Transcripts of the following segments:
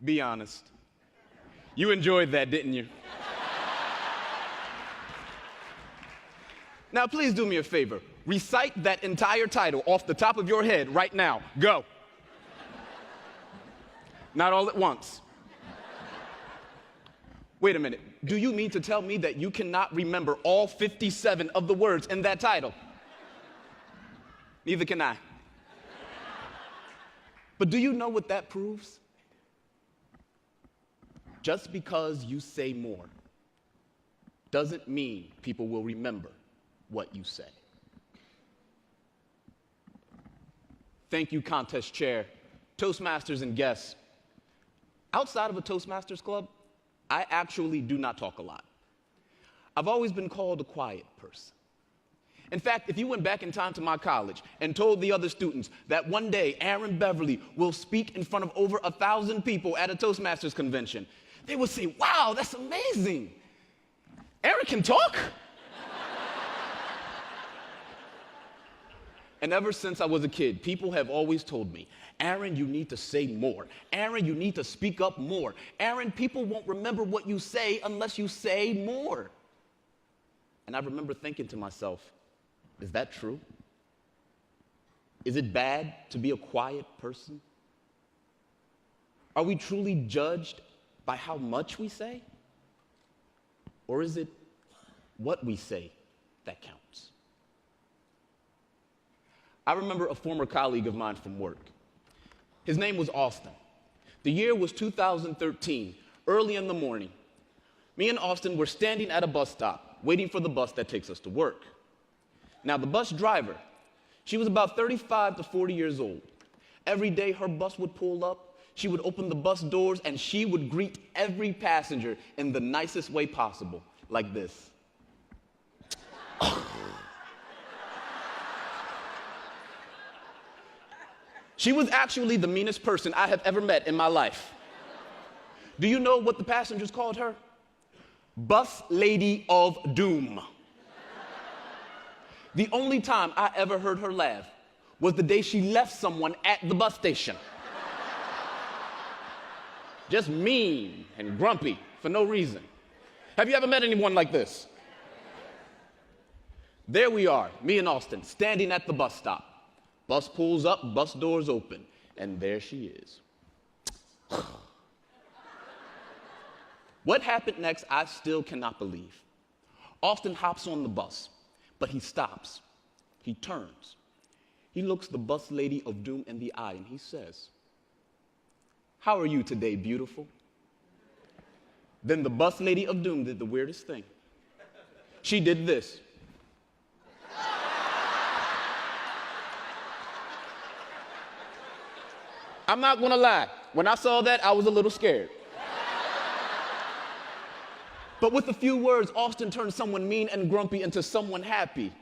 Be honest. You enjoyed that, didn't you? Now, please do me a favor. Recite that entire title off the top of your head right now. Go. Not all at once. Wait a minute. Do you mean to tell me that you cannot remember all 57 of the words in that title? Neither can I. But do you know what that proves? Just because you say more doesn't mean people will remember what you say. Thank you, contest chair, Toastmasters and guests. Outside of a Toastmasters club, I actually do not talk a lot. I've always been called a quiet person. In fact, if you went back in time to my college and told the other students that one day Aaron Beverly will speak in front of over 1,000 people at a Toastmasters convention, they would say, "Wow, that's amazing. Aaron can talk?" And ever since I was a kid, people have always told me, "Aaron, you need to say more. Aaron, you need to speak up more. Aaron, people won't remember what you say unless you say more." And I remember thinking to myself, is that true? Is it bad to be a quiet person? Are we truly judged by how much we say? Or is it what we say that counts? I remember a former colleague of mine from work. His name was Austin. The year was 2013, early in the morning. Me and Austin were standing at a bus stop, waiting for the bus that takes us to work. Now, the bus driver, she was about 35 to 40 years old. Every day her bus would pull up, she would open the bus doors, and she would greet every passenger in the nicest way possible, like this. She was actually the meanest person I have ever met in my life. Do you know what the passengers called her? Bus Lady of Doom. The only time I ever heard her laugh was the day she left someone at the bus station. Just mean and grumpy for no reason. Have you ever met anyone like this? There we are, me and Austin, standing at the bus stop. Bus pulls up, bus doors open, and there she is. What happened next, I still cannot believe. Austin hops on the bus, but he stops. He turns. He looks the bus lady of doom in the eye, and he says, "How are you today, beautiful?" Then the bus lady of doom did the weirdest thing. She did this. I'm not gonna lie, when I saw that, I was a little scared. But with a few words, Austin turned someone mean and grumpy into someone happy.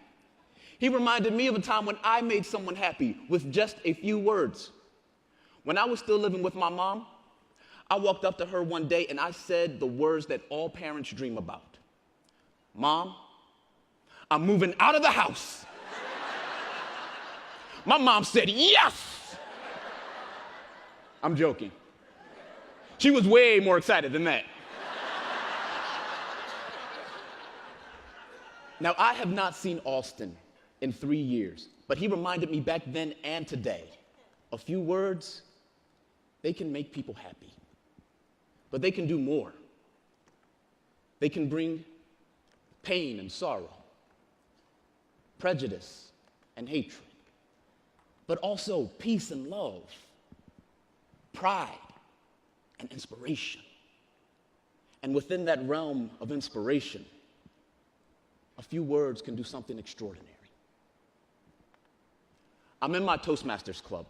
He reminded me of a time when I made someone happy with just a few words. When I was still living with my mom, I walked up to her one day and I said the words that all parents dream about. "Mom, I'm moving out of the house." My mom said, "Yes!" I'm joking. She was way more excited than that. Now, I have not seen Austin in 3 years, but he reminded me back then and today, a few words, they can make people happy. But they can do more. They can bring pain and sorrow, prejudice and hatred, but also peace and love, pride and inspiration. And within that realm of inspiration, a few words can do something extraordinary. I'm in my Toastmasters club.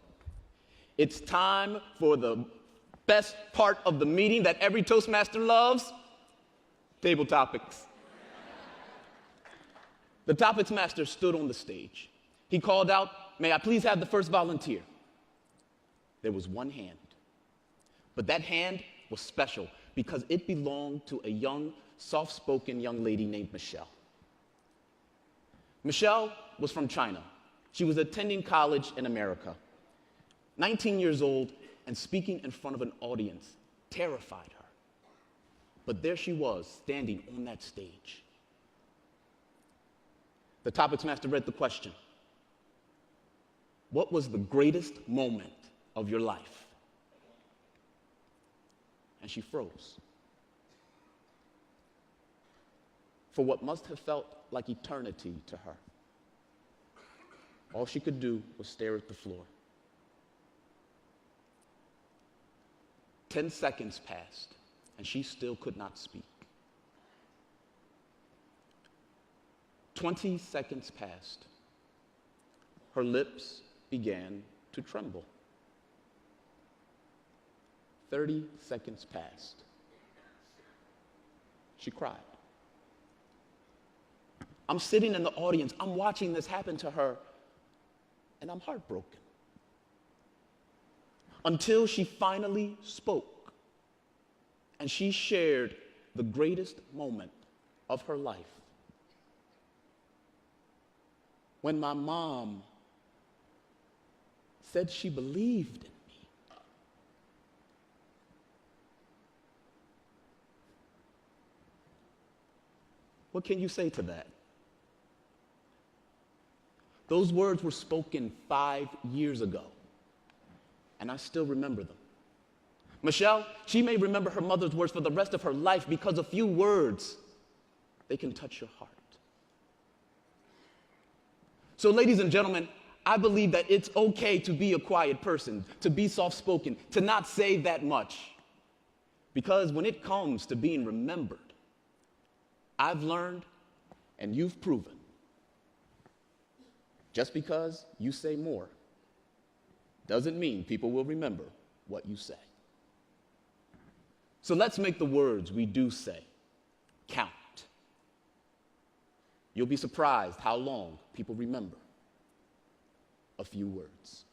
It's time for the best part of the meeting that every Toastmaster loves, table topics. The topics master stood on the stage. He called out, "May I please have the first volunteer?" There was one hand. But that hand was special because it belonged to a young, soft-spoken young lady named Michelle. Michelle was from China. She was attending college in America. 19 years old and speaking in front of an audience terrified her. But there she was, standing on that stage. The topics master read the question: what was the greatest moment of your life? And she froze. For what must have felt like eternity to her, all she could do was stare at the floor. 10 seconds passed, and she still could not speak. 20 seconds passed. Her lips began to tremble. 30 seconds passed. She cried. I'm sitting in the audience, I'm watching this happen to her, and I'm heartbroken. Until she finally spoke, and she shared the greatest moment of her life. When my mom said she believed in me. What can you say to that? Those words were spoken 5 years ago, and I still remember them. Michelle, she may remember her mother's words for the rest of her life because a few words, they can touch your heart. So, ladies and gentlemen, I believe that it's okay to be a quiet person, to be soft-spoken, to not say that much. Because when it comes to being remembered, I've learned, and you've proven, just because you say more doesn't mean people will remember what you say. So let's make the words we do say count. You'll be surprised how long people remember a few words.